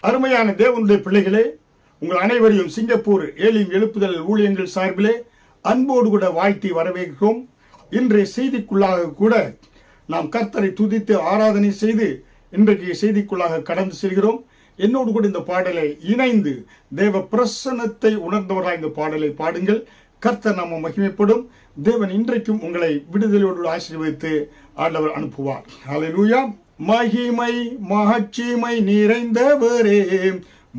அருமையான தேவனுடைய பிள்ளைகளே, உங்கள் அனைவரையும் சிங்கப்பூர் ஏலின் எழுப்புதல் ஊழியங்கள் சார்பிலே அன்போடு கூட வாழ்த்தி வரவேற்கிறோம். இன்றைய செய்திக்குள்ளாக கூட நாம் கர்த்தரை துதித்து ஆராதனை செய்து இன்றைக்கு செய்திக்குள்ளாக கடந்து செல்கிறோம். என்னோடு கூட இந்த பாடலை இணைந்து தேவ பிரசன்னத்தை உணர்ந்தவர்களாக இந்த பாடலை பாடுங்கள். கர்த்தர் நாம மகிமைப்படும். தேவன் இன்றைக்கும் உங்களை விடுதலையோடு ஆசீர்வதித்து ஆண்டவர் அனுப்புவார். ஹல்லேலூயா. மகிமை மகிழ்ச்சிமை நிறைந்தவரே,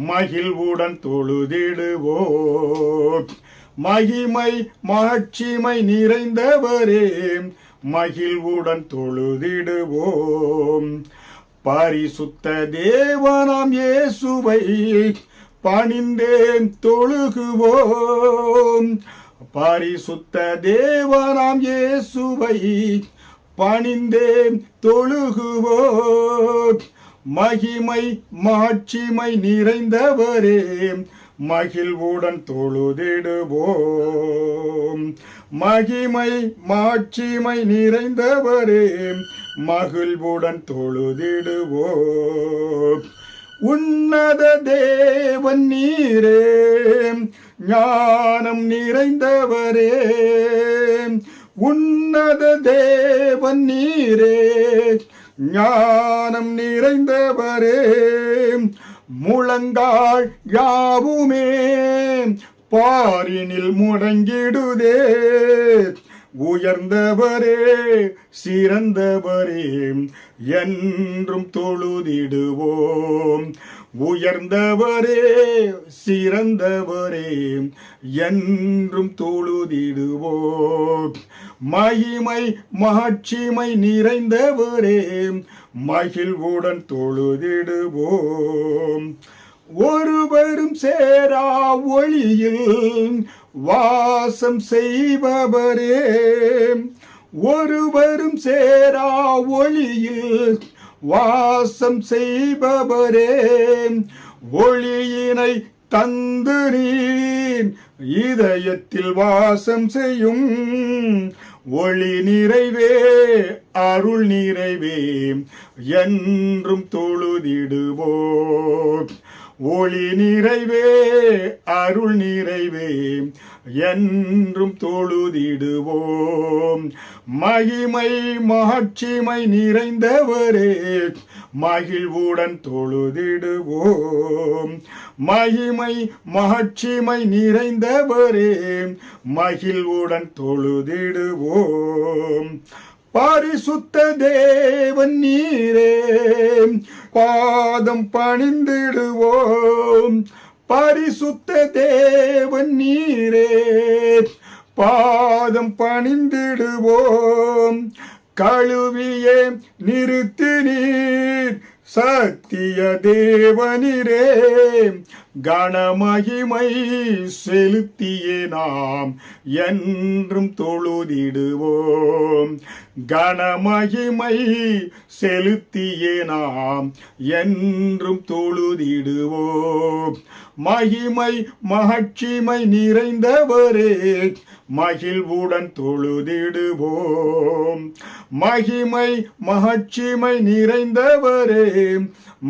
மகிழ்வுடன் தொழுதிடுவோம். மகிமை மகிழ்ச்சிமை நிறைந்தவரே, மகிழ்வுடன் தொழுதிடுவோம். பரிசுத்த தேவனாம் இயேசுவை பணிந்தேன் தொழுகுவோம். பரிசுத்த தேவனாம் இயேசுவை பணிந்தேன் தொழுகுவோம். மகிமை மகிழ்ச்சிமை நிறைந்தவரே, மகிழ்வுடன் தொழுதிடுவோம். மகிமை மகிழ்ச்சிமை நிறைந்தவரே, மகிழ்வுடன் தொழுதிடுவோம். உன்னத தேவன் நீரே, ஞானம் நிறைந்தவரே. உன்னத தேவன் நீரே, ஞானம் நிறைந்தவரே. முழங்கால் யாவுமே பாரினில் முடங்கிடுதே. உயர்ந்தவரே சிறந்தவரே, என்றும் தொழுதிடுவோம். உயர்ந்தவரே சிறந்தவரே, என்றும் தொழுதிடுவோம். மகிமை மகிழ்ச்சிமை நிறைந்தவரே, மகிழ்வுடன் தொழுதிடுவோம். ஒருவரும் சேரா ஒளியில் வாசம் செய்பவரே, ஒருவரும் சேரா ஒளியில் வாசம் செய்பவரே. ஒளியினை தந்து நீர் இதயத்தில் வாசம் செய்யும். ஒளி நிறைவே அருள் நிறைவே, என்றும் தொழுதிடுவோம். ஒளி நிறைவே அருள் நிறைவே, என்றும் தொழுதிடுவோம். மகிமை மகிழ்ச்சிமை நிறைந்தவரே, மகிழ்வுடன் தொழுதிடுவோம். மகிமை மகிழ்ச்சிமை நிறைந்தவரே, மகிழ்வுடன் தொழுதிடுவோம். பரிசுத்த தேவன் நீரே, பாதம் பணிந்திடுவோம். பரிசுத்த தேவன் நீரே, பாதம் பணிந்திடுவோம். கழுவியே நிறுத்தி நீர் சத்திய தேவனிரே, கனமகிமை செலுத்தியே நாம் என்றும் தொழுதிடுவோம். கனமகிமை செலுத்தியே நாம் என்றும் தொழுதிடுவோம். மகிமை மகிழ்ச்சிமை நிறைந்தவரே, மகிழ்வுடன் தொழுதிடுவோம். மகிமை மகிழ்ச்சிமை நிறைந்தவரே,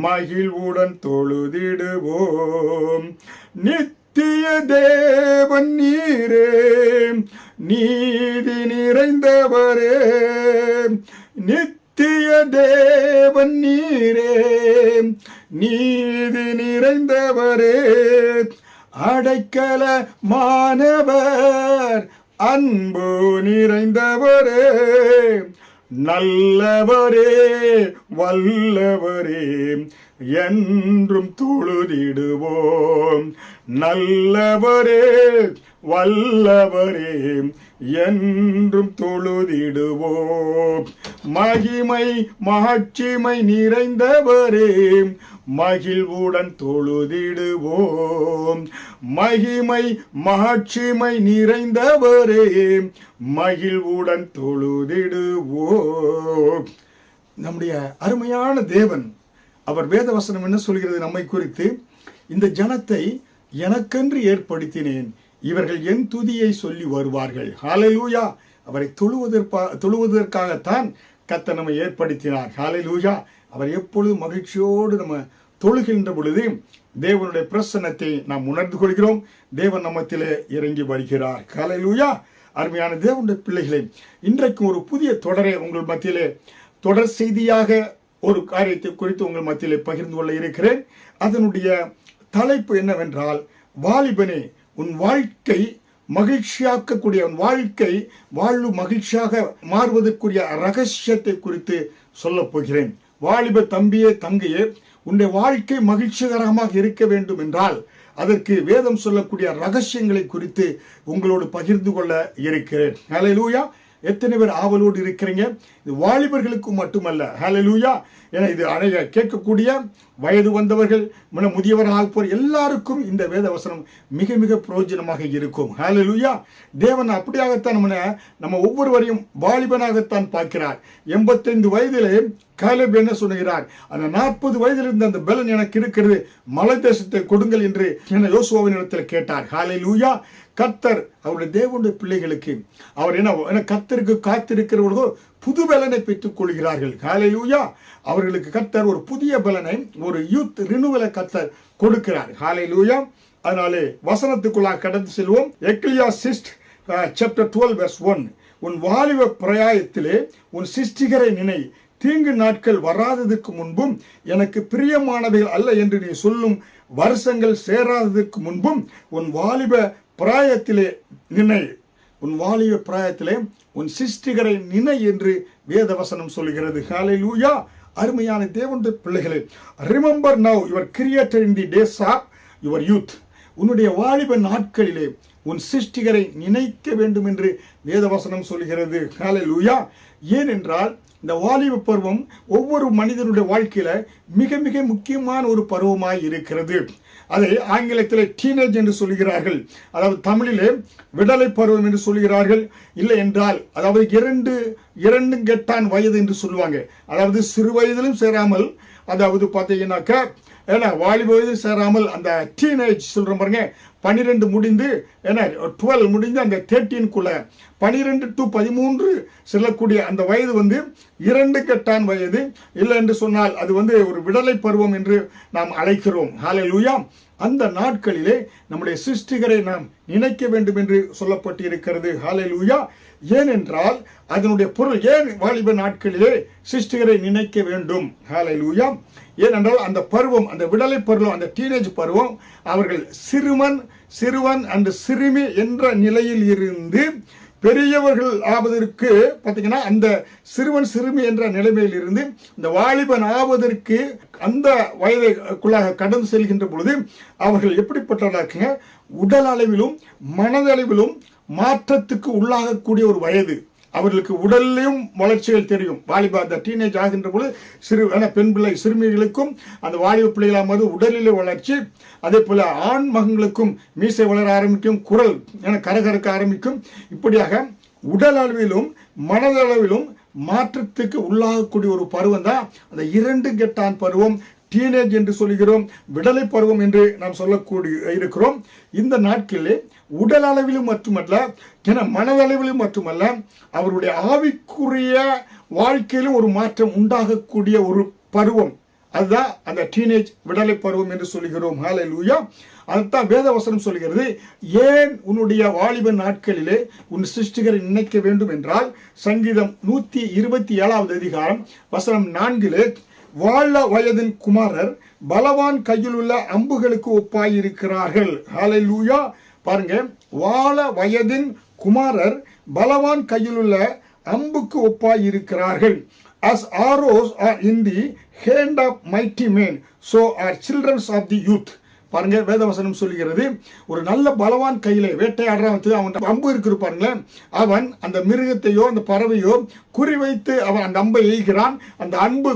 மகிழ்வுடன் தொழுதிடுவோம். நித்திய தேவன் நீரே, நீதி நிறைந்தவரே. நித்திய தேவன் நீரே, நீதி நிறைந்தவரே. அடைக்கல மாணவர் அன்பு நிறைந்தவரே. நல்லவரே வல்லவரே, என்றும் தொழுதிடுவோம். நல்லவரே வல்லவரே, என்றும் தொழுதிடுவோம். மகிமை மகிழ்ச்சிமை நிறைந்தவரே, மகிழ்வுடன் தொழுதிடுவோம். மகிமை மகிழ்ச்சிமை நிறைந்தவரே, மகிழ்வுடன் தொழுதிடுவோம். நம்முடைய அருமையான தேவன், அவர் வேதவசனம் என்ன சொல்கிறது நம்மை குறித்து? இந்த ஜனத்தை எனக்கென்று ஏற்படுத்தினேன், இவர்கள் என் துதியை சொல்லி வருவார்கள். ஹல்லேலூயா. அவரை தொழுவதற்காகத்தான் கர்த்தர் நம்மை ஏற்படுத்தினார். ஹல்லேலூயா. அவர் எப்பொழுதும் மகிழ்ச்சியோடு நம்ம தொழுகின்ற பொழுது தேவனுடைய பிரசன்னத்தை நாம் உணர்ந்து கொள்கிறோம். தேவன் நம்மத்திலே இறங்கி வருகிறார். ஹல்லேலூயா. அருமையான தேவனுடைய பிள்ளைகளே, இன்றைக்கு ஒரு புதிய தொடரை உங்கள் மத்தியிலே தொடர் செய்தியாக ஒரு காரியத்தை குறித்து உங்கள் மத்தியிலே பகிர்ந்து கொள்ள இருக்கிறேன். அதனுடைய தலைப்பு என்னவென்றால், வாலிபனே, உன் வாழ்க்கை மகிழ்ச்சியாக்கக்கூடிய, உன் வாழ்க்கை வாழ்வு மகிழ்ச்சியாக மாறுவதற்குரிய ரகசியத்தை குறித்து சொல்ல போகிறேன். வாலிப தம்பியே, தங்கையே, உன்னுடைய வாழ்க்கை மகிழ்ச்சிகரமாக இருக்க வேண்டும் என்றால் அதற்கு வேதம் சொல்லக்கூடிய ரகசியங்களை குறித்து உங்களோடு பகிர்ந்து கொள்ள இருக்கிறேன். ஹல்லேலூயா. எத்தனை பேர் ஆவலோடு இருக்கிறீங்க? இது வாலிபர்களுக்கு மட்டுமல்ல. ஹல்லேலூயா. என இது அனைய கேட்கக்கூடிய வயது வந்தவர்கள், முதியவராக போற எல்லாருக்கும் இந்த வேத வசனம் மிக மிக பிரயோஜனமாக இருக்கும். ஹல்லேலூயா. தேவன் அப்படியாகத்தான் நம்ம ஒவ்வொருவரையும் வாலிபனாகத்தான் பார்க்கிறார். 85 வயதிலே காலேப் என்ன சொல்லுகிறார்? அந்த 40 வயதில் இருந்த அந்த பலன் எனக்கு இருக்கிறது, மலை தேசத்தை கொடுங்கள் என்று யோசுவாவின் இடத்தில் கேட்டார். ஹல்லேலூயா. கர்த்தர் அவருடைய தேவனுடைய பிள்ளைகளுக்கு அவர் என்ன கர்த்தருக்கு காத்திருக்கிறவர்களோ புது பலனை பெற்றுக் கொள்கிறார்கள். ஹல்லேலூயா. அவர்களுக்கு கர்த்தர் ஒரு புதிய பலனை, ஒரு யூத் ரினுவலை கர்த்தர் கொடுக்கிறார். ஹல்லேலூயா. அதனாலே வசனத்துக்குள்ளாக கடந்து செல்வோம். எக்லியாசிஸ்ட் chapter 12 verse 1. உன் வாலிப பிரயாயத்திலே உன் சிருஷ்டிகரை நினை, தீங்கு நாட்கள் வராததற்கு முன்பும் எனக்கு பிரியமானவைகள் அல்ல என்று நீ சொல்லும் வருஷங்கள் சேராததற்கு முன்பும் உன் வாலிப பிராயத்திலே நினை, உன் வாலிப பிராயத்திலே உன் சிருஷ்டிகரை நினை என்று வேதவசனம் சொல்கிறது. ஹல்லேலூயா. அருமையான தேவனுடைய பிள்ளைகளே, remember now your creator in the days of your youth. உன்னுடைய வாலிப நாட்களிலே உன் சிருஷ்டிகரை நினைக்க வேண்டும் என்று வேதவசனம் சொல்கிறது. ஹல்லேலூயா. ஏனென்றால் இந்த வாலிப பருவம் ஒவ்வொரு மனிதனுடைய வாழ்க்கையில மிக மிக முக்கியமான ஒரு பருவமாய் இருக்கிறது. அதை ஆங்கிலத்திலே டீனேஜ் என்று சொல்கிறார்கள், அதாவது தமிழிலே விடலை பருவம் என்று சொல்கிறார்கள். இல்லை என்றால் அதாவது இரண்டு கெட்டான் வயது என்று சொல்லுவாங்க. அதாவது சிறு வயதிலும் சேராமல், அதாவது பார்த்தீங்கன்னாக்கா வாலிப வயது சேராமல் அந்த டீனேஜ் சொல்றோம் பாருங்க, 12 முடிந்து 12 முடிந்து அந்த 13க்குள்ள 12 to 13 செல்லக்கூடிய அந்த வயது இரண்டு கெட்டான் வயது. இல்லை என்று சொன்னால் அது ஒரு விடலை பருவம் என்று நாம் அழைக்கிறோம். ஹல்லேலூயா. அந்த நாட்களிலே நம்முடைய சிருஷ்டிகரை நாம் நினைக்க வேண்டும் என்று சொல்லப்பட்டு இருக்கிறது. ஹல்லேலூயா. ஏனென்றால் அதனுடைய பொருள், ஏன் வாலிப நாட்களிலே சிருஷ்டிகரை நினைக்க வேண்டும்? ஹல்லேலூயா. ஏனென்றால் அந்த பருவம், அந்த விடலை பருவம், அந்த டீனேஜ் பருவம், அவர்கள் சிறுவன் and சிறுமி என்ற நிலையில் இருந்து பெரியவர்கள் ஆவதற்கு பார்த்தீங்கன்னா, அந்த சிறுவன் சிறுமி என்ற நிலைமையில் இருந்து இந்த வாலிபன் ஆவதற்கு அந்த வயதுக்குள்ளாக கடந்து செல்கின்ற பொழுது அவர்கள் எப்படிப்பட்டவர்களாக்குங்க? உடல் அளவிலும் மனதளவிலும் மாற்றத்துக்கு உள்ளாகக்கூடிய ஒரு வயது. அவர்களுக்கு உடல்லையும் வளர்ச்சிகள் தெரியும். வாலிப அந்த டீனேஜ் ஆகின்ற பொழுது பெண் பிள்ளை சிறுமிகளுக்கும் அந்த வாலிப பிள்ளைகளாவது உடலிலே வளர்ச்சி, அதே போல ஆண் மகன்களுக்கும் மீசை வளர ஆரம்பிக்கும், குரல் கரகரக்க ஆரம்பிக்கும். இப்படியாக உடல் அளவிலும் மனதளவிலும் மாற்றத்துக்கு உள்ளாகக்கூடிய ஒரு பருவம் தான் அந்த இரண்டு கெட்டான் பருவம், டீனேஜ் என்று சொல்கிறோம், விடலை பருவம் என்று நாம் சொல்லக்கூடிய இருக்கிறோம். இந்த நாட்களிலே உடல் அளவிலும் மட்டுமல்ல, மனதளவிலும் மட்டுமல்ல, அவருடைய ஆவிக்குரிய வாழ்க்கையிலும் ஒரு மாற்றம் உண்டாகக்கூடிய ஒரு பருவம். அதுதான் அந்த டீனேஜ் விடலை பருவம் என்று சொல்கிறோம். ஹல்லேலூயா. அதுதான் வேதவசனம் சொல்கிறது. ஏன் உன்னுடைய வாலிப நாட்களிலே உன் சிருஷ்டிகரை நினைக்க வேண்டும் என்றால், சங்கீதம் 127 அதிகாரம் வசனம் 4, வாழ வயதின் குமாரர் பலவான் கையில் உள்ள அம்புகளுக்கு ஒப்பாயிருக்கிறார்கள். ஹல்லேலூயா. பாருங்க, வாழ வயதின் குமாரர் பலவான் கையில் உள்ள அம்புக்கு ஒப்பாயிருக்கிறார்கள். As arrows are in the hand of mighty men, so are children of the youth. பாருங்க, வேதவசனம் சொல்லுகிறது, ஒரு நல்ல பலவான் கையிலே வேட்டையாடுறான், அவன் அம்பு இருக்கு பாருங்களேன், அவன் அந்த மிருகத்தையோ அந்த பறவையோ குறிவைத்து அவன் அந்த அம்பை எய்கிறான். அந்த அம்பு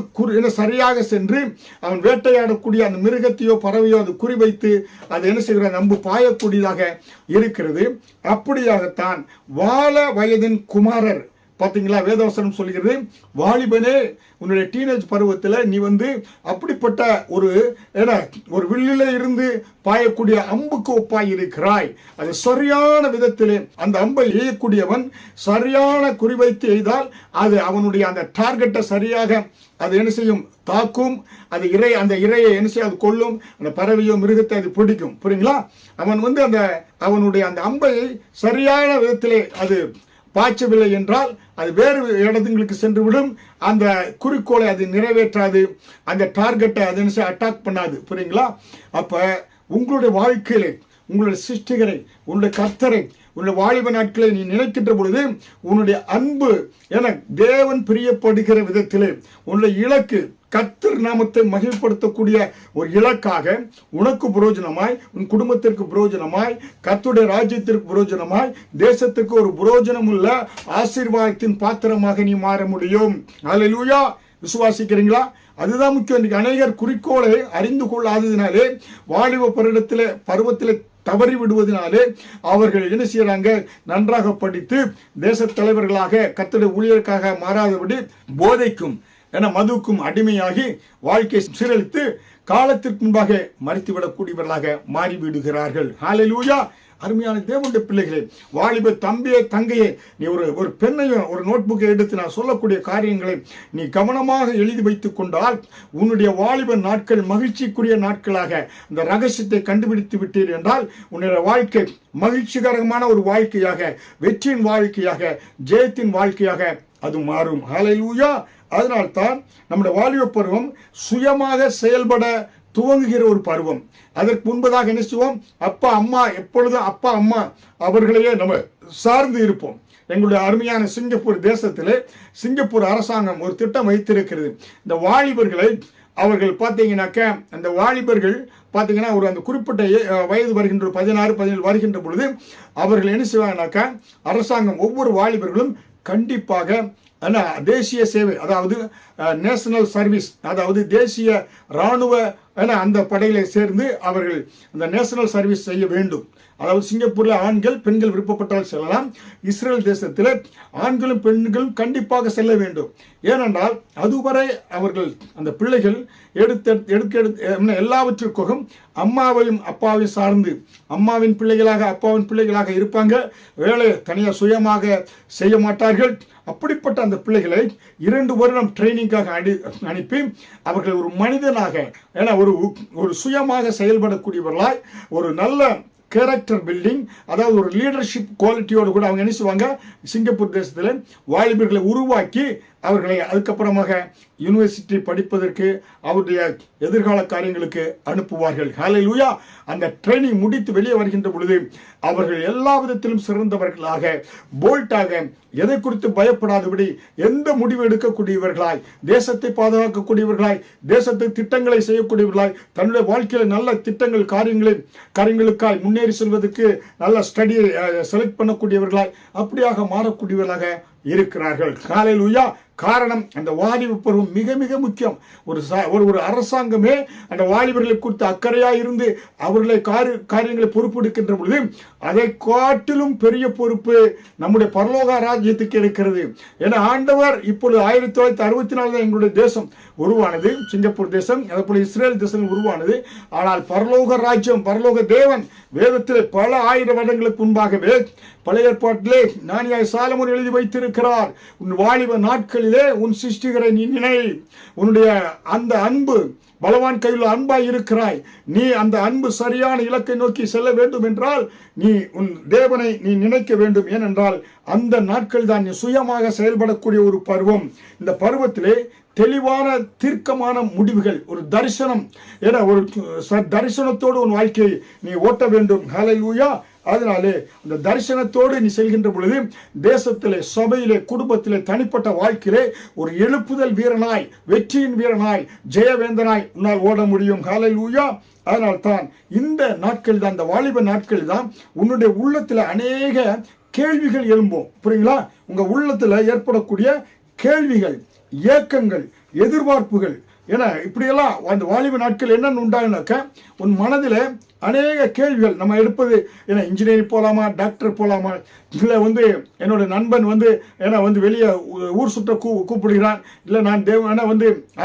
சரியாக சென்று அவன் வேட்டையாடக்கூடிய அந்த மிருகத்தையோ பறவையோ அது குறிவைத்து அது என்ன செய்கிற, அந்த அம்பு பாயக்கூடியதாக இருக்கிறது. அப்படியாகத்தான் வாழ வயதின் குமாரர் பாத்தீங்களா? வேதவசனம் சொல்கிறது, வாலிபனே உன்னுடைய டீனேஜ் பருவத்தில் நீ அப்படிப்பட்ட ஒரு வில்லில இருந்து பாயக்கூடிய அம்புக்கு ஒப்பாய் இருக்கிறாய். அது சரியான விதத்திலே அந்த அம்பை எய்யக்கூடியவன் சரியான குறிவைத்து எய்தால் அது அவனுடைய அந்த டார்கெட்டை சரியாக அது என்ன செய்யும்? தாக்கும். அது அந்த இரையை என்ன செய்யும்? அது கொல்லும். அந்த பறவையோ மிருகத்தை அது பிடிக்கும். புரியுங்களா? அவன் அவனுடைய அந்த அம்பை சரியான விதத்திலே அது பாய்ச்சவில்லை என்றால் அது வேறு இடங்களுக்கு சென்று விடும். அந்த குறிக்கோளை அது நிறைவேற்றாது. அந்த டார்கெட்டை அது என்ன செய்ய அட்டாக் பண்ணாது. புரியுங்களா? அப்ப உங்களுடைய வாழ்க்கையிலே உங்களுடைய சிருஷ்டிகரை, உன்னுடைய கர்த்தரை, உன்னுடைய வாலிப நாட்களை நீ நினைக்கின்ற பொழுது உன்னுடைய அன்பு என தேவன் பிரியப்படுகிற விதத்திலே உன்னுடைய இலக்கு கர்த்தர் நாமத்தை மகிழ்ப்படுத்தக்கூடிய ஒரு இலக்காக உனக்கு புரோஜனமாய், உன் குடும்பத்திற்கு புரோஜனமாய், கர்த்தருடைய ராஜ்யத்திற்கு புரோஜனமாய், தேசத்துக்கு ஒரு புரோஜனம் உள்ள ஆசீர்வாதத்தின் பாத்திரமாக நீ மாற முடியும். அல்லேலூயா! விசுவாசிக்கிறீங்களா? அதுதான் முக்கியம். இன்னைக்கு அநேகர் குறிக்கோளை அறிந்து கொள்ளாததினாலே வாலிப பருவத்திலே தவறி விடுவதனாலே அவர்கள் என்ன செய்யறாங்க? நன்றாக படித்து தேச தலைவர்களாக கர்த்தருடைய ஊழியருக்காக மாறாதபடி போதைக்கும் மதுக்கும் அடிமையாகி வாழ்க்கை சீரழித்து காலத்திற்கு முன்பாக மறித்துவிடக்கூடியவர்களாக மாறிவிடுகிறார்கள். ஹல்லேலூயா! அருமையான தேவனுடைய பிள்ளைகளே, வாலிப தம்பியே, தங்கையே, நீ ஒரு பெண்ணையும் ஒரு நோட்புக்கை எடுத்து நான் சொல்லக்கூடிய காரியங்களை நீ கவனமாக எழுதி வைத்துக் கொண்டால் உன்னுடைய வாலிப நாட்கள் மகிழ்ச்சிக்குரிய நாட்களாக இந்த ரகசியத்தை கண்டுபிடித்து விட்டீர் என்றால் உன்னுடைய வாழ்க்கை மகிழ்ச்சிகரமான ஒரு வாழ்க்கையாக, வெற்றியின் வாழ்க்கையாக, ஜெயத்தின் வாழ்க்கையாக அது மாறும். ஹல்லேலூயா! அதனால்தான் நம்முடைய வாலிப பருவம் சுயமாக செயல்பட துவங்குகிற ஒரு பருவம். அதற்கு முன்பதாக என்ன செய்வோம்? அப்பா அம்மா, எப்பொழுதும் அப்பா அம்மா அவர்களையே நம்ம சார்ந்து இருப்போம். எங்களுடைய அருமையான சிங்கப்பூர் தேசத்திலே சிங்கப்பூர் அரசாங்கம் ஒரு திட்டம் வைத்திருக்கிறது. இந்த வாலிபர்களை அவர்கள் பார்த்தீங்கன்னாக்க அந்த வாலிபர்கள் பார்த்தீங்கன்னா அந்த குறிப்பிட்ட வயது வருகின்ற 16, 17 வருகின்ற பொழுது அவர்கள் என்ன செய்வாங்கன்னாக்கா அரசாங்கம் ஒவ்வொரு வாலிபர்களும் கண்டிப்பாக தேசிய சேவை, அதாவது நேஷனல் சர்வீஸ், அதாவது தேசிய இராணுவ அந்த படையில சேர்ந்து அவர்கள் அந்த நேஷனல் சர்வீஸ் செய்ய வேண்டும். அதாவது சிங்கப்பூர்ல ஆண்கள் பெண்கள் விருப்பப்பட்டால் செல்லலாம். இஸ்ரேல் தேசத்தில் ஆண்களும் பெண்களும் கண்டிப்பாக செல்ல வேண்டும். ஏனென்றால் அதுவரை அவர்கள் அந்த பிள்ளைகள் எடுக்க எல்லாவற்றிற்கும் அம்மாவையும் அப்பாவையும் சார்ந்து அம்மாவின் பிள்ளைகளாக அப்பாவின் பிள்ளைகளாக இருப்பாங்க. வேலை தனியாக சுயமாக செய்ய மாட்டார்கள். அப்படிப்பட்ட அந்த பிள்ளைகளை 2 வருடம் ட்ரைனிங்காக அனுப்பி அவர்கள் ஒரு மனிதனாக ஒரு சுயமாக செயல்படக்கூடியவர்களாய் ஒரு நல்ல கேரக்டர் பில்டிங், அதாவது ஒரு லீடர்ஷிப் குவாலிட்டியோடு கூட அவங்க என்ன செய்வாங்க? சிங்கப்பூர் தேசத்தில் வாலிபர்களை உருவாக்கி அவர்களை அதுக்கப்புறமாக யூனிவர்சிட்டி படிப்பதற்கு அவருடைய எதிர்கால காரியங்களுக்கு அனுப்புவார்கள். ஹல்லேலூயா! அந்த ட்ரைனிங் முடித்து வெளியே வருகின்ற பொழுது அவர்கள் எல்லா விதத்திலும் சிறந்தவர்களாக, போல்ட்டாக, எதை குறித்து பயப்படாதபடி எந்த முடிவு எடுக்கக்கூடியவர்களாய், தேசத்தை பாதுகாக்கக்கூடியவர்களாய், தேசத்தை திட்டங்களை செய்யக்கூடியவர்களாய், தன்னுடைய வாழ்க்கையில் நல்ல திட்டங்கள் காரியங்களுக்காய் முன்னேறி செல்வதற்கு நல்ல ஸ்டடியை செலக்ட் பண்ணக்கூடியவர்களாய் அப்படியாக மாறக்கூடியவர்களாக இருக்கிறார்கள். ஹல்லேலூயா! காரணம் அந்த வாலிப பருவம் மிக மிக முக்கியம். ஒரு அரசாங்கமே அந்த வாலிபர்களை குறித்து அக்கறையா இருந்து அவர்களை காரியங்களை பொறுப்பெடுக்கின்ற பொழுது அதை காட்டிலும் பெரிய பொறுப்பு நம்முடைய பரலோக ராஜ்யத்துக்கு இருக்கிறது. ஏன்னா ஆண்டவர் இப்பொழுது 1964 தான் எங்களுடைய தேசம் உருவானது, சிங்கப்பூர் தேசம். அதே போல இஸ்ரேல் தேசம் உருவானது. ஆனால் பரலோக ராஜ்யம், பரலோக தேவன் வேதத்திலே பல 1000 வருடங்களுக்கு முன்பாகவே பழைய ஏற்பாட்டிலே ஞானியாய் சாலமோன் எழுதி வைத்திருக்கிறார். உன் வாலிப நாட்களிலே உன் சிருஷ்டிகரை நீ நினை. உன்னுடைய அந்த அன்பு பலவான் கையில் அன்பாய் இருக்கிறாய். நீ அந்த அன்பு சரியான இலக்கை நோக்கி செல்ல வேண்டும் என்றால் நீ உன் தேவனை நீ நினைக்க வேண்டும். ஏனென்றால் அந்த நாட்கள் தான் நீ சுயமாக செயல்படக்கூடிய ஒரு பருவம். இந்த பருவத்திலே தெளிவான தீர்க்கமான முடிவுகள், ஒரு தரிசனம், ஏன்னா ஒரு தரிசனத்தோடு உன் வாழ்க்கையை நீ ஓட்ட வேண்டும். ஹல்லேலூயா! அதனாலே அந்த தரிசனத்தோடு நீ செல்கின்ற பொழுது தேசத்திலே, சபையிலே, குடும்பத்திலே, தனிப்பட்ட வாழ்க்கையிலே ஒரு எழுப்புதல் வீரனாய், வெற்றியின் வீரனாய், ஜெயவேந்தனாய் உன்னால் ஓட முடியும். ஹல்லேலூயா! அதனால்தான் இந்த நாட்கள் தான், இந்த வாலிப நாட்கள் தான் உன்னுடைய உள்ளத்தில் அநேக கேள்விகள் எழும்பும். புரியுங்களா? உங்க உள்ளத்தில் ஏற்படக்கூடிய கேள்விகள், ஏக்கங்கள், எதிர்பார்ப்புகள், ஏன்னா இப்படியெல்லாம் அந்த வாலிப நாட்கள் என்னென்னு உண்டானாக்க உன் மனதில் அநேக கேள்விகள் நம்ம எடுப்பது, ஏன்னா இன்ஜினியரிங் போகலாமா, டாக்டர் போகலாமா, இல்லை என்னோட நண்பன் ஏன்னா வெளியே ஊர் சுற்ற கூப்பிடுகிறான், இல்லை நான் ஏன்னா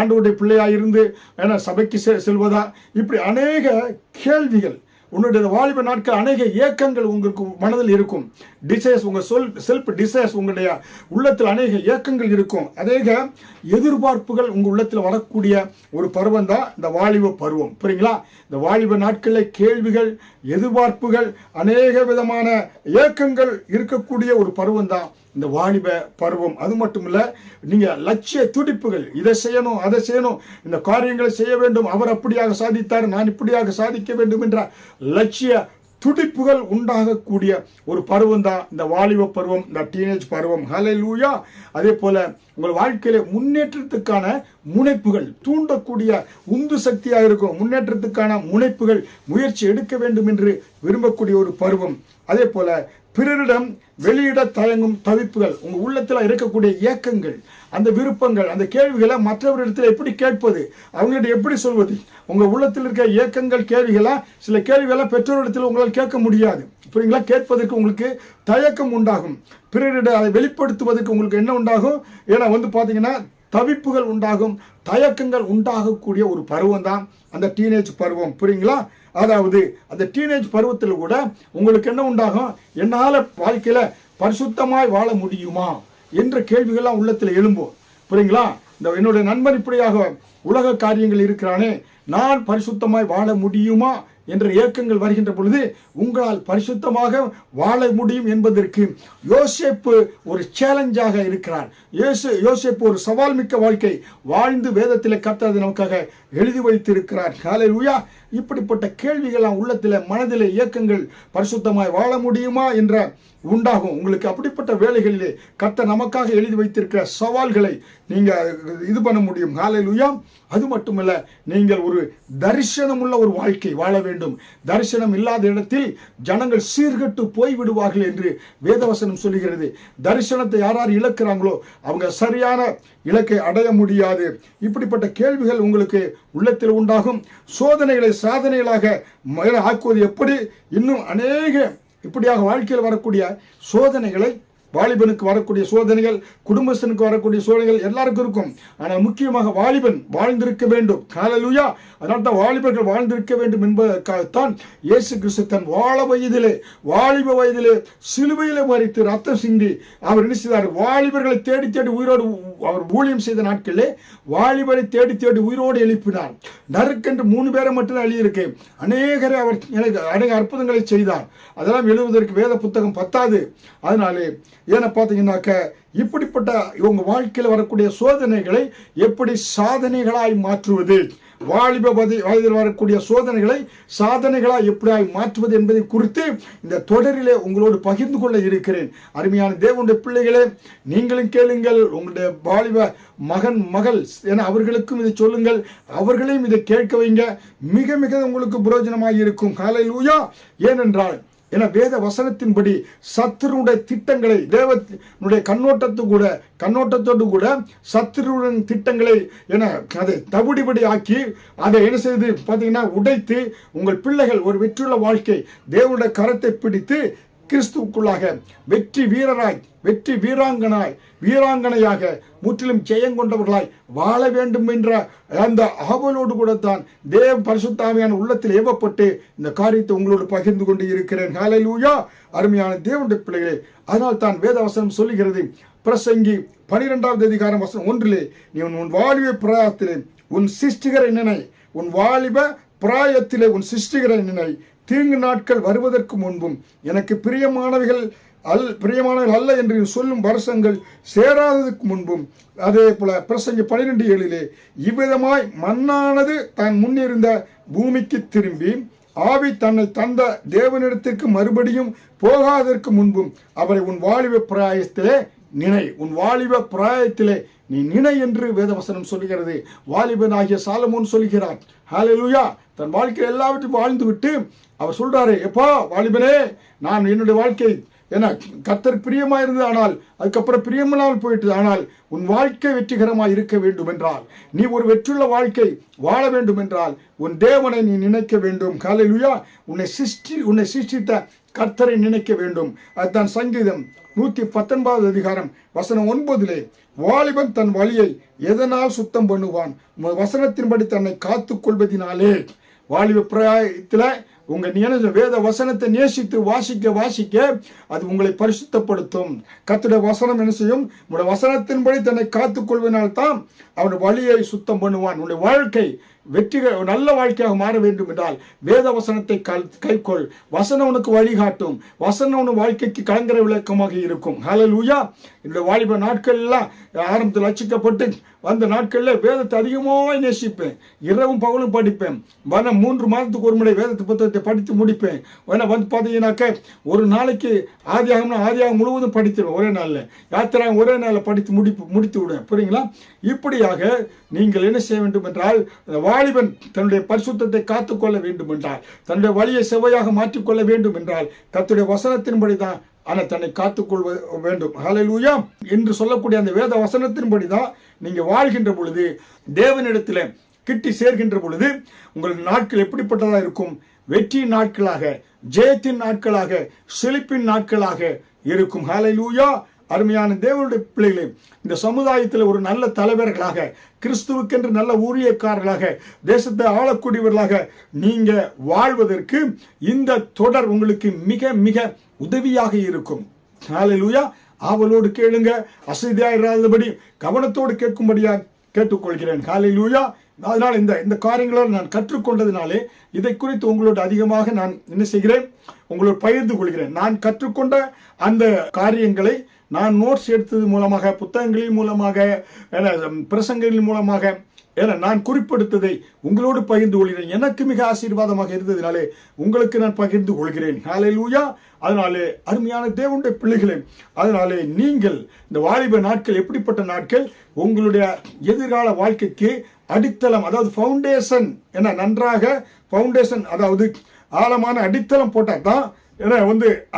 ஆண்டவருடைய பிள்ளையாக இருந்து ஏன்னா சபைக்கு செல்வதா, இப்படி அநேக கேள்விகள். உன்னுடைய வாலிப நாட்கள் அநேக ஏக்கங்கள் உங்களுக்கு மனதில் இருக்கும். டிசைர்ஸ், உங்கள் செல்ஃப் டிசைர்ஸ், உங்களுடைய உள்ளத்தில் அநேக ஏக்கங்கள் இருக்கும். அநேக எதிர்பார்ப்புகள் உங்கள் உள்ளத்தில் வரக்கூடிய ஒரு பருவம் தான் இந்த வாலிப பருவம். புரியுங்களா? இந்த வாலிப நாட்களில் கேள்விகள், எதிர்பார்ப்புகள், அநேக விதமான ஏக்கங்கள் இருக்கக்கூடிய ஒரு பருவம் தான் இந்த வாலிப பருவம். அது மட்டும் இல்லை, நீங்கள் லட்சிய துடிப்புகள், இதை செய்யணும், அதை செய்யணும், இந்த காரியங்களை செய்ய வேண்டும், அவர் அப்படியாக சாதித்தார், நான் இப்படியாக சாதிக்க வேண்டும் என்ற லட்சிய துடிப்புகள் உண்டாகக்கூடிய ஒரு பருவம் தான் இந்த வாலிப பருவம், இந்த டீனேஜ் பருவம். ஹல்லேலூயா. அதே போல உங்கள் வாழ்க்கையில முன்னேற்றத்துக்கான முனைப்புகள் தூண்டக்கூடிய உந்து சக்தியாக இருக்கும். முன்னேற்றத்துக்கான முனைப்புகள், முயற்சி எடுக்க வேண்டும் என்று விரும்பக்கூடிய ஒரு பருவம். அதே போல பிறரிடம் வெளியிட தயங்கும் தவிப்புகள், உங்க உள்ளத்தில் இருக்கக்கூடிய ஏக்கங்கள், அந்த விருப்பங்கள், அந்த கேள்விகளை மற்றவரிடத்தில் எப்படி கேட்பது, அவங்கள்ட்ட எப்படி சொல்வது. உங்க உள்ளத்தில் இருக்க ஏக்கங்கள், கேள்விகளா, சில கேள்விகளை பெற்றோரிடத்தில் உங்களால் கேட்க முடியாது. புரியுங்களா? கேட்பதற்கு உங்களுக்கு தயக்கம் உண்டாகும். பிறரிடம் அதை வெளிப்படுத்துவதற்கு உங்களுக்கு என்ன உண்டாகும்? ஏன்னா பார்த்தீங்கன்னா தவிப்புகள் உண்டாகும், தயக்கங்கள் உண்டாகக்கூடிய ஒரு பருவம் தான் அந்த டீனேஜ் பருவம். புரியுங்களா? அதாவது அந்த டீனேஜ் பருவத்தில் கூட உங்களுக்கு என்ன உண்டாகும்? என்னால் வாழ்க்கையில பரிசுத்தமாய் வாழ முடியுமா என்ற கேள்விகள்லாம் உள்ளத்தில் எழும்பும். புரியுங்களா? இந்த என்னுடைய நண்பன் இப்படியாக உலக காரியங்கள் இருக்கிறானே, நான் பரிசுத்தமாய் வாழ முடியுமா என்ற ஏக்கங்கள் வருகின்ற பொழுது உங்களால் பரிசுத்தமாக வாழ முடியும் என்பதற்கு யோசேப்பு ஒரு சேலஞ்சாக இருக்கிறார். யோசேப்பு ஒரு சவால் மிக்க வாழ்க்கை வாழ்ந்து வேதத்தில் கர்த்தர் நமக்காக எழுதி வைத்திருக்கிறார். ஹல்லேலூயா. இப்படிப்பட்ட கேள்விகள் உள்ளத்தில், மனதில் ஏக்கங்கள், பரிசுத்தமாய் வாழ முடியுமா என்ற உண்டாகும். உங்களுக்கு அப்படிப்பட்ட வேலைகளிலே கர்த்தர் நமக்காக எழுதி வைத்திருக்கிற சவால்களை நீங்க இது பண்ண முடியும். ஹல்லேலூயா. அது மட்டுமல்ல, நீங்கள் ஒரு தரிசனம் உள்ள ஒரு வாழ்க்கை வாழ வேண்டும். தரிசனம் இல்லாத இடத்தில் ஜனங்கள் சீர்கட்டு போய்விடுவார்கள் என்று வேதவசனம் சொல்லுகிறது. தரிசனத்தை யார் இழக்கிறாங்களோ அவங்க சரியான இலக்கை அடைய முடியாது. இப்படிப்பட்ட கேள்விகள் உங்களுக்கு உள்ளத்தில் உண்டாகும். சோதனைகளை சாதனைகளாக ஆக்குவது எப்படி? இன்னும் அநேக இப்படியாக வாழ்க்கையில் வரக்கூடிய சோதனைகளை, வாலிபனுக்கு வரக்கூடிய சோதனைகள், குடும்பஸ்தனுக்கு வரக்கூடிய சோதனைகள் எல்லாருக்கும் இருக்கும். ஆனால் முக்கியமாக வாலிபன் வாழ்ந்திருக்க வேண்டும். ஹல்லேலூயா. அதனால தான் வாலிபர்கள் வாழ்ந்திருக்க வேண்டும் என்பதற்காகத்தான் இயேசு கிறிஸ்து தன் வாலிப வயதிலே சிலுவையிலே மரித்து ரத்தம் சிந்தி அவர் என்ன செய்தார்? வாலிபர்களை தேடி தேடி உயிரோடு அவர் ஊழியம் செய்த நாட்களிலே வாலிபரை தேடி தேடி உயிரோடு எழுப்பினார். நறுக்கென்று 3 பேரை மட்டும் அழியிருக்கு. அநேகரை அவர் அநேக அற்புதங்களை செய்தார். அதெல்லாம் எழுதுவதற்கு வேத புத்தகம் பத்தாது. அதனாலே ஏன்னா பார்த்தீங்கன்னாக்க இப்படிப்பட்ட இவங்க வாழ்க்கையில் வரக்கூடிய சோதனைகளை எப்படி சாதனைகளாய் மாற்றுவது, வாலிப வயதில் வரக்கூடிய சோதனைகளை சாதனைகளாய் எப்படியாய் மாற்றுவது என்பதை குறித்து இந்த தொடரிலே உங்களோடு பகிர்ந்து கொள்ள இருக்கிறேன். அருமையான தேவனுடைய பிள்ளைகளே, நீங்களும் கேளுங்கள். உங்களுடைய வாலிப மகள் என அவர்களுக்கும் இதை சொல்லுங்கள். அவர்களையும் இதை கேட்க வைங்க. மிக மிக உங்களுக்கு பிரயோஜனமாக இருக்கும். ஹல்லேலூயா. ஏனென்றால் என வேத வசனத்தின்படி சத்துருடைய திட்டங்களை தேவனுடைய கண்ணோட்டத்தோடு கூட சத்துருடன் திட்டங்களை என அதை தவிடுபடி ஆக்கி அதை என்ன செய்து பார்த்தீங்கன்னா உடைத்து உங்கள் பிள்ளைகள் ஒரு வெற்றியுள்ள வாழ்க்கை தேவனுடைய கரத்தை பிடித்து கிறிஸ்துவுக்குள்ளாக வெற்றி வீராங்கனையாக முற்றிலும் ஜெயங்கொண்டவர்களாய் வாழ வேண்டும் என்ற அந்த ஆவலோடு கூட தான் தேவ பரிசுத்த ஆவியான உள்ளத்தில் ஏவப்பட்டு இந்த காரியத்தை உங்களோடு பகிர்ந்து கொண்டு இருக்கிறேன். ஹல்லேலூயா. அருமையான தேவனுடைய பிள்ளைகளே, அதனால் தான் வேதவசனம் சொல்லுகிறது. பிரசங்கி 12வது அதிகாரம் வசனம் 1 நீ உன் வாலிப பிராயத்திலே உன் சிருஷ்டிகரை நினை, உன் வாலிப பிராயத்திலே உன் சிருஷ்டிகரை நினை, தீங்கு நாட்கள் வருவதற்கு முன்பும் எனக்கு பிரியமானவர்கள் அல்ல என்று சொல்லும் வருஷங்கள் சேராததுக்கு முன்பும். அதே போல பிரசங்கி 12:7 இவ்விதமாய் மண்ணானது தான் முன்னிருந்த பூமிக்கு திரும்பி ஆவி தன்னை தந்த தேவனிடத்திற்கு மறுபடியும் போகாததற்கு முன்பும் அவரை உன் வாலிப பிராயத்திலே நினை, உன் வாலிப பிராயத்திலே நீ நினை என்று வேதவசனம் சொல்கிறது. வாலிபனாகிய சாலமோன் சொல்கிறார். ஹல்லேலூயா. தன் வாழ்க்கையை எல்லாவற்றையும் வாழ்ந்து விட்டு அவர் சொல்றாரு, எப்பா வாலிபனே, நான் என்னுடைய வாழ்க்கை ஏன்னா கர்த்தர் பிரியமா இருந்தது, ஆனால் அதுக்கப்புறம் பிரியமில்லாமல் போயிட்டு, ஆனால் உன் வாழ்க்கை வெற்றிகரமாக இருக்க வேண்டும் என்றால், நீ ஒரு வெற்றியுள்ள வாழ்க்கை வாழ வேண்டும் என்றால், உன் தேவனை நீ நினைக்க வேண்டும். ஹல்லேலூயா. உன்னை சிருஷ்டித்த கர்த்தரை நினைக்க வேண்டும். அதுதான் சங்கீதம் 119 அதிகாரம் வசனம் 9 வாலிபன் தன் வழியை எதனால் சுத்தம் பண்ணுவான்? வசனத்தின்படி தன்னை காத்துக் கொள்வதினாலே. வாலிப பிராயத்தில் உங்க வேத வசனத்தை நேசித்து வாசிக்க அது உங்களை பரிசுத்தப்படுத்தும். கர்த்தருடைய வசனம் என்ன செய்யும்? உங்களுடைய வசனத்தின்படி தன்னை காத்துக் கொள்வதனால்தான் அவன் வழியை சுத்தம் பண்ணுவான். உன்னுடைய வாழ்க்கை நல்ல வாழ்க்கையாக மாற வேண்டும் என்றால் வேத வசனத்தை கைக்கொள். வசனம் உனக்கு வழிகாட்டும். வசனம் உன் வாழ்க்கைக்கு கலங்கர விளக்கமாக இருக்கும். ஹல்லேலூயா. என்னுடைய வாலிப நாட்கள் எல்லாம் ஆரம்பத்தில் ரட்சிக்கப்பட்டு அந்த நாட்களில் வேதத்தை அதிகமாக நேசிப்பேன். இரவும் பகலும் படிப்பேன். 3 மாதத்துக்கு ஒரு முறை வேதத்து புத்தகத்தை படித்து முடிப்பேன். வந்து பார்த்தீங்கன்னாக்க ஒரு நாளைக்கு ஆதியாகம் முழுவதும் படித்துருவேன். ஒரே நாளில் யாத்திரை ஒரே நாளில் படித்து முடித்து விடுவேன். புரியுங்களா? இப்படியாக நீங்கள் என்ன செய்ய வேண்டும் என்றால், வாலிபன் தன்னுடைய பரிசுத்தத்தை காத்துக்கொள்ள வேண்டும் என்றால், தன்னுடைய வழியை செவ்வையாக மாற்றிக்கொள்ள வேண்டும் என்றால், கர்த்தருடைய வசனத்தின்படி தான் தன்னை காத்துக்கொள்ள வேண்டும். ஹல்லேலூயா. என்று சொல்லக்கூடிய அந்த வேத வசனத்தின்படி தான் நீங்க வாழ்கின்ற பொழுது, தேவனிடத்தில் கிட்டி சேர்கின்ற பொழுது, உங்கள் நாட்கள் எப்படிப்பட்டதா இருக்கும்? வெற்றியின் நாட்களாக, ஜெயத்தின் நாட்களாக, செழிப்பின் நாட்களாக இருக்கும். ஹல்லேலூயா. அருமையான தேவனுடைய பிள்ளைகளே, இந்த சமுதாயத்தில் ஒரு நல்ல தலைவர்களாக, கிறிஸ்துவுக்கென்று நல்ல ஊழியக்காரர்களாக, தேசத்தை ஆளக்கூடியவர்களாக நீங்க வாழ்வதற்கு இந்த தொடர் உங்களுக்கு மிக மிக உதவியாக இருக்கும். ஹல்லேலூயா. ஆவலோடு கேளுங்க, அசதியாயிராதபடி கவனத்தோடு கேட்கும்படியா கேட்டுக்கொள்கிறேன். ஹல்லேலூயா. அதனால் இந்த காரியங்களால் நான் கற்றுக்கொண்டதினாலே இதை குறித்து உங்களோடு அதிகமாக நான் என்ன செய்கிறேன்? உங்களோடு பகிர்ந்து கொள்கிறேன். நான் கற்றுக்கொண்ட அந்த காரியங்களை நான் நோட்ஸ் எடுத்தது மூலமாக, புத்தகங்களின் மூலமாக, பிரசங்களின் மூலமாக நான் குறிப்பிடுத்ததை உங்களோடு பகிர்ந்து கொள்கிறேன். எனக்கு மிக ஆசீர்வாதமாக இருந்ததினாலே உங்களுக்கு நான் பகிர்ந்து கொள்கிறேன். ஹல்லேலூயா. அதனாலே அருமையான தேவனுடைய பிள்ளைகளே, அதனாலே நீங்கள் இந்த வாலிப நாட்கள் எப்படிப்பட்ட நாட்கள்? உங்களுடைய எதிர்கால வாழ்க்கைக்கு அடித்தளம், அதாவது ஃபவுண்டேஷன் நன்றாக ஃபவுண்டேஷன், அதாவது ஆழமான அடித்தளம் போட்டால் தான்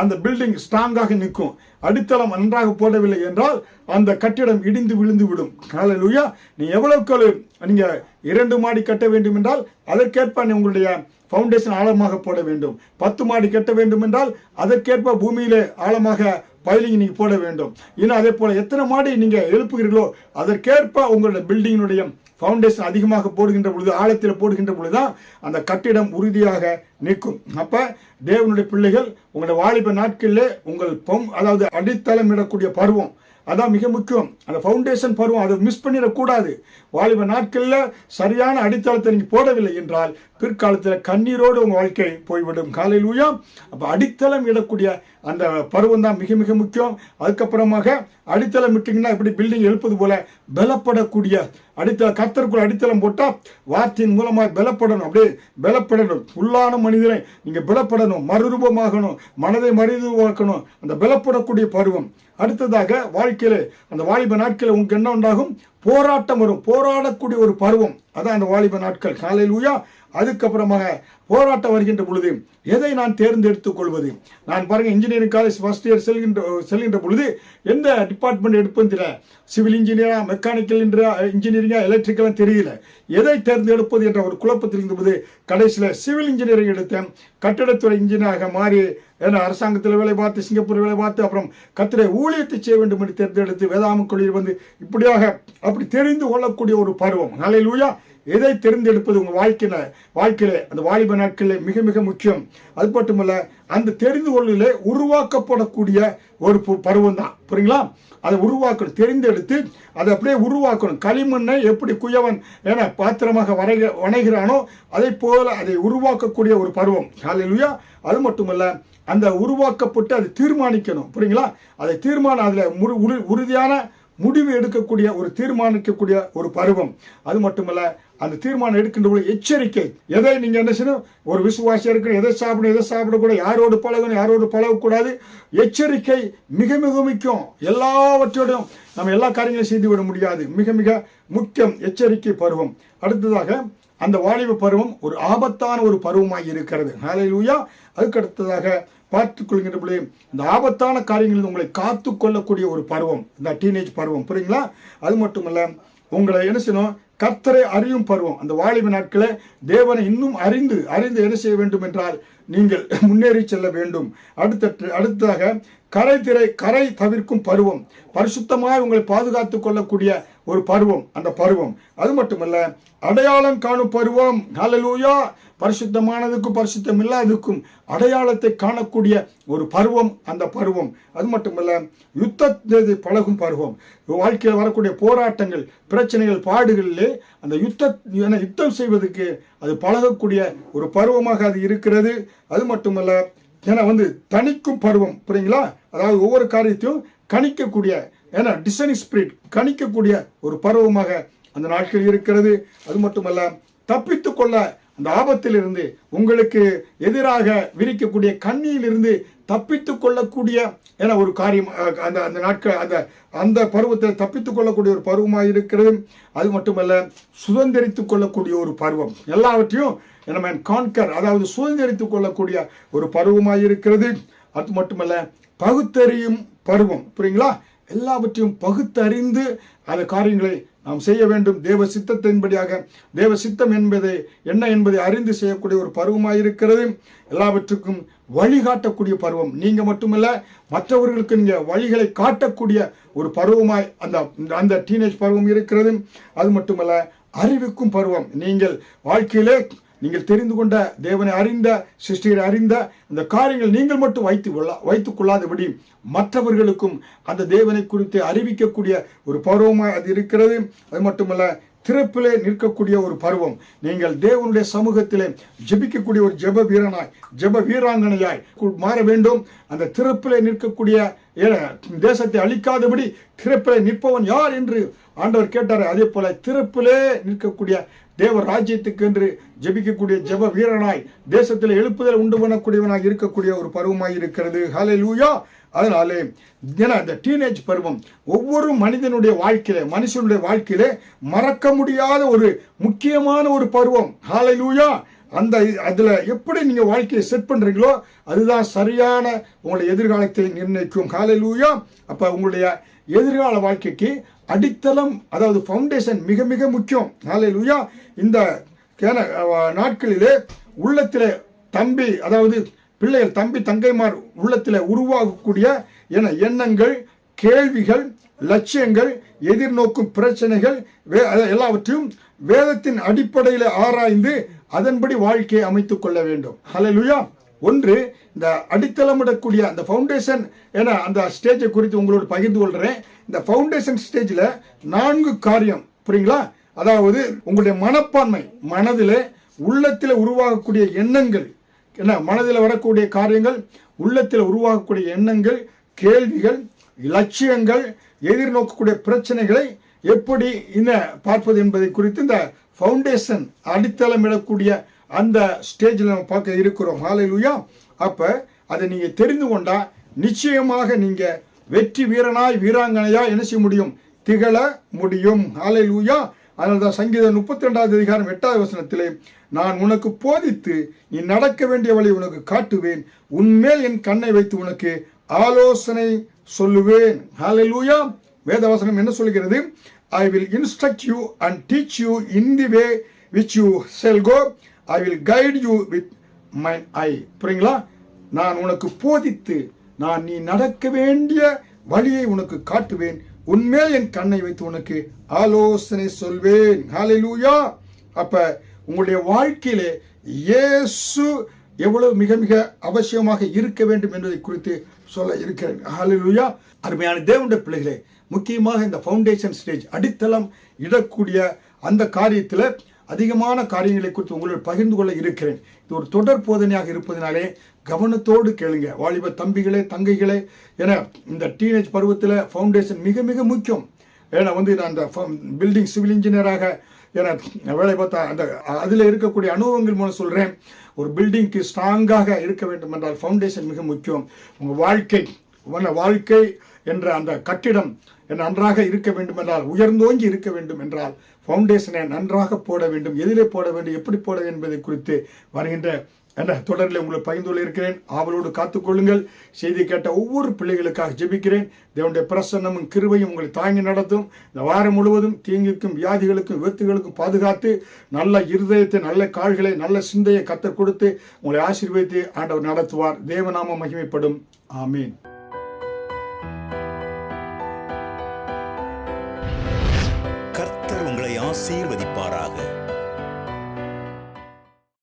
அந்த பில்டிங் ஸ்ட்ராங்காக நிற்கும். அடித்தளம் நன்றாக போடவில்லை என்றால் அந்த கட்டிடம் இடிந்து விழுந்து விடும். ஹல்லேலூயா. நீ எவ்வளவுக்கு நீங்க 2 மாடி கட்ட வேண்டும் என்றால் அதற்கேற்ப உங்களுடைய ஃபவுண்டேஷன் ஆழமாக போட வேண்டும். 10 மாடி கட்ட வேண்டும் என்றால் அதற்கேற்ப பூமியிலே ஆழமாக பைலிங் நீங்க போட வேண்டும். இன்னும் அதே போல எத்தனை மாடி நீங்க எழுப்புகிறீர்களோ அதற்கேற்ப உங்களுடைய பில்டிங்கினுடைய ஃபவுண்டேஷன் அதிகமாக போடுகின்ற பொழுது, ஆழத்தில் போடுகின்ற பொழுதுதான் அந்த கட்டிடம் உறுதியாக நிற்கும். அப்ப தேவனுடைய பிள்ளைகள், உங்களுடைய வாலிப நாட்களிலே உங்கள் அதாவது அடித்தளம் இடக்கூடிய பருவம், அதான் மிக முக்கியம். அந்த ஃபவுண்டேஷன் பருவம் அதை மிஸ் பண்ணிடக்கூடாது. வாலிப நாட்களில் சரியான அடித்தளத்தை நீங்கள் போடவில்லை என்றால் பிற்காலத்தில் கண்ணீரோடு உங்கள் வாழ்க்கை போய்விடும். ஹல்லேலூயா. அப்போ அடித்தளம் இடக்கூடிய அந்த பருவம் தான் மிக மிக முக்கியம். அதுக்கப்புறமாக அடித்தளம் விட்டீங்கன்னா இப்படி பில்டிங் எழுப்பது போல பலப்படக்கூடிய அடித்தளம், கர்த்தருக்குள் அடித்தளம் போட்டால் வார்த்தையின் மூலமாக பலப்படணும். அப்படியே பலப்படணும். உள்ளான மனிதனை நீங்கள் பலப்படணும், மறுரூபமாகணும், மனதை மறுரூபமாக்கணும். அந்த பலப்படக்கூடிய பருவம். அடுத்ததாக வாழ்க்கையில அந்த வாலிப நாட்களில் உங்களுக்கு என்ன உண்டாகும்? போராட்டம் வரும். போராடக்கூடிய ஒரு பருவம், அதான் அந்த வாலிப நாட்கள். ஹல்லேலூயா. அதுக்கப்புறமாக போராட்டம் வருகின்ற பொழுது எதை நான் தேர்ந்தெடுத்துக் கொள்வது? நான் பாருங்க, இன்ஜினியரிங் காலேஜ் ஃபர்ஸ்ட் இயர் செல்கின்ற பொழுது எந்த டிபார்ட்மெண்ட் எடுப்பேன் தெரியல. சிவில் இன்ஜினியரா, மெக்கானிக்கல் இன்ஜினியரிங்கா, எலக்ட்ரிக்கலா தெரியல. எதை தேர்ந்தெடுப்பது என்ற ஒரு குழப்பத்தில் இருந்தபோது கடைசியில் சிவில் இன்ஜினியரிங் எடுத்தேன். கட்டிடத்துறை இன்ஜினியராக மாறி அரசாங்கத்தில் வேலை பார்த்து, சிங்கப்பூர் வேலை பார்த்து, அப்புறம் கர்த்தருடைய ஊழியத்தை செய்ய வேண்டும் என்று தேர்ந்தெடுத்து வேதாம கல்லூரியில் இப்படியாக அப்படி தெரிந்து கொள்ளக்கூடிய ஒரு பருவம். ஹல்லேலூயா. எதை தெரிந்தெடுப்பது உங்கள் வாழ்க்கையில அந்த வாலிப நாட்களில் மிக மிக முக்கியம். அது மட்டுமல்ல, அந்த தெரிந்து கொள்ளலே உருவாக்கப்படக்கூடிய ஒரு பருவம் தான். புரியுங்களா? அதை உருவாக்கணும், தெரிந்தெடுத்து அதை அப்படியே உருவாக்கணும். களிமண்ணை எப்படி குயவன் பாத்திரமாக வணைகிறானோ அதை போல அதை உருவாக்கக்கூடிய ஒரு பருவம். ஹல்லேலூயா. அது மட்டுமல்ல, அந்த உருவாக்கப்பட்டு அதை தீர்மானிக்கணும். புரியுங்களா? அதை அதில் உறுதியான முடிவு எடுக்கக்கூடிய ஒரு தீர்மானிக்கக்கூடிய ஒரு பருவம். அது மட்டுமல்ல, அந்த தீர்மானம் எடுக்கின்ற போது எச்சரிக்கை. எதை நீங்க என்ன செய்யணும்? ஒரு விசுவாசியா இருக்கணும். எதை சாப்பிடணும், எதை சாப்பிடக்கூடாது, யாரோடு பழகணும், யாரோடு பழகக்கூடாது. எச்சரிக்கை மிக மிக முக்கியம். எல்லாவற்றோடும் நம்ம எல்லா காரியங்களையும் செய்து விட முடியாது. மிக மிக முக்கியம் எச்சரிக்கை பருவம். அடுத்ததாக அந்த வாலிப பருவம் ஒரு ஆபத்தான ஒரு பருவமாய் இருக்கிறது. ஹல்லேலூயா. அதுக்கு அடுத்ததாக பார்த்துக் கொள்கின்ற பொழுது இந்த ஆபத்தான காரியங்களில் உங்களை காத்து கொள்ளக்கூடிய ஒரு பருவம் இந்த டீனேஜ் பருவம், புரியுங்களா? அது மட்டுமல்ல, உங்களை என்ன செய்யணும், கர்த்தரை அறியும் பருவம். அந்த வாலிப நாட்களை தேவனை இன்னும் அறிந்து என்ன செய்ய வேண்டும் என்றால் நீங்கள் முன்னேறி செல்ல வேண்டும். அடுத்ததாக கரை தவிர்க்கும் பருவம், பரிசுத்தமாக உங்களை பாதுகாத்துக் கொள்ளக்கூடிய ஒரு பருவம் அந்த பருவம். அது மட்டுமல்ல, அடையாளம் காணும் பருவம். ஹல்லேலூயா! பரிசுத்தமானதுக்கும் பரிசுத்தம் இல்லாததுக்கும் அடையாளத்தை காணக்கூடிய ஒரு பருவம் அந்த பருவம். அது மட்டுமல்ல, யுத்தத்தை பழகும் பருவம். வாழ்க்கையில் வரக்கூடிய போராட்டங்கள், பிரச்சனைகள், பாடுகளிலே அந்த யுத்தம் செய்வதற்கு அது பழகக்கூடிய ஒரு பருவமாக அது இருக்கிறது. அது மட்டுமல்ல, தணிக்கும் பருவம், புரியுங்களா? அதாவது ஒவ்வொரு காரியத்தையும் கணிக்கக்கூடிய, டிசைனிங் ஸ்பிரிட் கணிக்கக்கூடிய ஒரு பருவமாக அந்த நாட்கள் இருக்கிறது. அது மட்டுமல்ல, தப்பித்துக் கொள்ள அந்த ஆபத்திலிருந்து, உங்களுக்கு எதிராக விரிக்கக்கூடிய கண்ணியிலிருந்து தப்பித்துக் கொள்ளக்கூடிய ஒரு காரியம் அந்த நாட்கள் அந்த பருவத்தில் தப்பித்துக் கொள்ளக்கூடிய ஒரு பருவமாக இருக்கிறது. அது மட்டுமல்ல, சுதந்திரித்துக் கொள்ளக்கூடிய ஒரு பருவம். எல்லாவற்றையும் கான்கர், அதாவது சுதந்திரித்துக் கொள்ளக்கூடிய ஒரு பருவமாக இருக்கிறது. அது மட்டுமல்ல, பகுத்தறியும் பருவம், புரியுங்களா? எல்லாவற்றையும் பகுத்தறிந்து அந்த காரியங்களை நாம் செய்ய வேண்டும். தேவ சித்தத்தின்படியாக, தேவ சித்தம் என்ன என்பதை அறிந்து செய்யக்கூடிய ஒரு பருவமாக இருக்கிறது. எல்லாவற்றுக்கும் வழிகாட்டக்கூடிய பருவம். நீங்க மட்டுமல்ல, மற்றவர்களுக்கு நீங்க வழிகளை காட்டக்கூடிய ஒரு பருவமாய் அந்த டீனேஜ் பருவம் இருக்கிறது. அது மட்டுமல்ல, அறிவிக்கும் பருவம். நீங்கள் வாழ்க்கையிலே நீங்கள் தெரிந்து கொண்ட, தேவனை அறிந்த, சிருஷ்டியை அறிந்த அந்த காரியங்கள் நீங்கள் மட்டும் வைத்துக் கொள்ளாதபடி மற்றவர்களுக்கும் அந்த தேவனை குறித்து அறிவிக்கக்கூடிய ஒரு பருவமாக அது இருக்கிறது. அது மட்டுமல்ல, திறப்பிலே நிற்கக்கூடிய ஒரு பருவம். நீங்கள் தேவனுடைய சமூகத்திலே ஜெபிக்கக்கூடிய ஒரு ஜெப வீராங்கனையாய் மாற வேண்டும். அந்த திறப்பிலே நிற்கக்கூடிய, தேசத்தை அழிக்காதபடி திறப்பிலே நிற்பவன் யார் என்று ஆண்டவர் கேட்டார். அதே போல திறப்பிலே நிற்கக்கூடிய, தேவ ராஜ்யத்துக்கு என்று ஜெபிக்கக்கூடிய ஜெப வீரனாய், தேசத்தில் எழுப்புதல் உண்டு பண்ணக்கூடியவனாக இருக்கக்கூடிய ஒரு பருவமாய் இருக்கிறது. ஹல்லேலூயா! அதனாலே இந்த டீனேஜ் பருவம் ஒவ்வொரு மனிதனுடைய வாழ்க்கையிலே மறக்க முடியாத ஒரு முக்கியமான ஒரு பருவம். ஹல்லேலூயா! அதுல எப்படி நீங்க வாழ்க்கையை செட் பண்றீங்களோ அதுதான் சரியான உங்களுடைய எதிர்காலத்தை நிர்ணயிக்கும். ஹல்லேலூயா! அப்ப உங்களுடைய எதிர்கால வாழ்க்கைக்கு அடித்தளம், அதாவது ஃபவுண்டேஷன் மிக மிக முக்கியம். ஹல்லேலூயா! இந்த நாட்களிலே உள்ளத்திலே அதாவது பிள்ளைகள், தம்பி தங்கைமார் உள்ளத்தில் உருவாகக்கூடிய எண்ணங்கள், கேள்விகள், லட்சியங்கள், எதிர்நோக்கும் பிரச்சனைகள் எல்லாவற்றையும் வேதத்தின் அடிப்படையில் ஆராய்ந்து அதன்படி வாழ்க்கையை அமைத்துக் கொள்ள வேண்டும். ஹல்லேலூயா! ஒன்று, இந்த அடித்தளமிடக்கூடிய அந்த ஃபவுண்டேஷன் அந்த ஸ்டேஜை குறித்து உங்களோடு பகிர்ந்து கொள்கிறேன். இந்த ஃபவுண்டேஷன் ஸ்டேஜில் 4 காரியம், புரியுங்களா? அதாவது உங்களுடைய மனப்பான்மை, மனதில் உள்ளத்தில் உருவாகக்கூடிய எண்ணங்கள், மனதில் வரக்கூடிய காரியங்கள், உள்ளத்தில் உருவாகக்கூடிய எண்ணங்கள், கேள்விகள், லட்சியங்கள், எதிர்நோக்கக்கூடிய பிரச்சனைகளை எப்படி பார்ப்பது என்பதை குறித்து இந்த ஃபவுண்டேஷன் அடித்தளமிடக்கூடிய அந்த ஸ்டேஜில் நம்ம பார்க்க இருக்கிறோம். ஹல்லேலூயா! அப்ப அதை நீங்க தெரிந்து கொண்டா நிச்சயமாக நீங்க வெற்றி வீராங்கனையா என்ன செய்ய முடியும்? திகழ முடியும். ஹல்லேலூயா! அதனால்தான் சங்கீதம் 32 அதிகாரம் 8வது வசனத்திலே, நான் உனக்கு போதித்து நீ நடக்க வேண்டிய வழி உனக்கு காட்டுவேன், உன்மேல் என் கண்ணை வைத்து உனக்கு ஆலோசனை சொல்லுவேன். ஹல்லேலூயா! வேதவசனம் என்ன சொல்கிறது? I will instruct you and teach you in the way which you shall go. I will guide you with my eye. புரியுங்களா? நான் உனக்கு போதித்து நீ நடக்க வேண்டிய வழியை உனக்கு காட்டுவேன், உன்மேல் என் கண்ணை வைத்து உனக்கு ஆலோசனை சொல்வேன். ஹல்லேலூயா! அப்ப உங்களுடைய வாழ்க்கையிலே இயேசு எவ்வளவு மிக மிக அவசியமாக இருக்க வேண்டும் என்பதை குறித்து சொல்ல இருக்கிறேன். ஹல்லேலூயா! அருமையான தேவனுடைய பிள்ளைகளே, முக்கியமாக இந்த ஃபவுண்டேஷன் ஸ்டேஜ், அடித்தளம் இடக்கூடிய அந்த காரியத்தில் அதிகமான காரியங்களை குறித்து உங்களோடு பகிர்ந்து கொள்ள இருக்கிறேன். இது ஒரு தொடர் போதனையாக இருப்பதனாலே கவனத்தோடு கேளுங்க. வாலிப தம்பிகளே, தங்கைகளே, இந்த டீனேஜ் பருவத்தில் ஃபவுண்டேஷன் மிக மிக முக்கியம். நான் அந்த பில்டிங் சிவில் இன்ஜினியராக வேலை பார்த்தா அதில் இருக்கக்கூடிய அனுபவங்கள் மூலம் சொல்கிறேன். ஒரு பில்டிங்க்கு ஸ்ட்ராங்காக இருக்க வேண்டும் என்றால் ஃபவுண்டேஷன் மிக முக்கியம். உங்கள் வாழ்க்கை என்ற அந்த கட்டிடம் நன்றாக இருக்க வேண்டும் என்றால், உயர்ந்தோங்கி இருக்க வேண்டும் என்றால் ஃபவுண்டேஷனை நன்றாக போட வேண்டும். எதிலே போட வேண்டும், எப்படி போட வேண்டும் என்பதை குறித்து வருகின்ற என்ற தொடரில் உங்களுக்கு பகிர்ந்து இருக்கிறேன். ஆவலோடு காத்துக்கொள்ளுங்கள். செய்தி கேட்ட ஒவ்வொரு பிள்ளைகளுக்காக ஜெபிக்கிறேன். தேவனுடைய பிரசன்னமும் கிருபையும் உங்களை தாங்கி நடத்தும். இந்த வாரம் முழுவதும் தீங்குக்கும் வியாதிகளுக்கும் விபத்துகளுக்கும் பாதுகாத்து நல்ல இருதயத்தை, நல்ல கால்களை, நல்ல சிந்தையை கர்த்தர் கொடுத்து உங்களை ஆசீர்வதித்து ஆண்டவர் நடத்துவார். தேவநாமம் மகிமைப்படும். ஆமீன். கர்த்தர் உங்களை ஆசீர்வதிப்பாராக.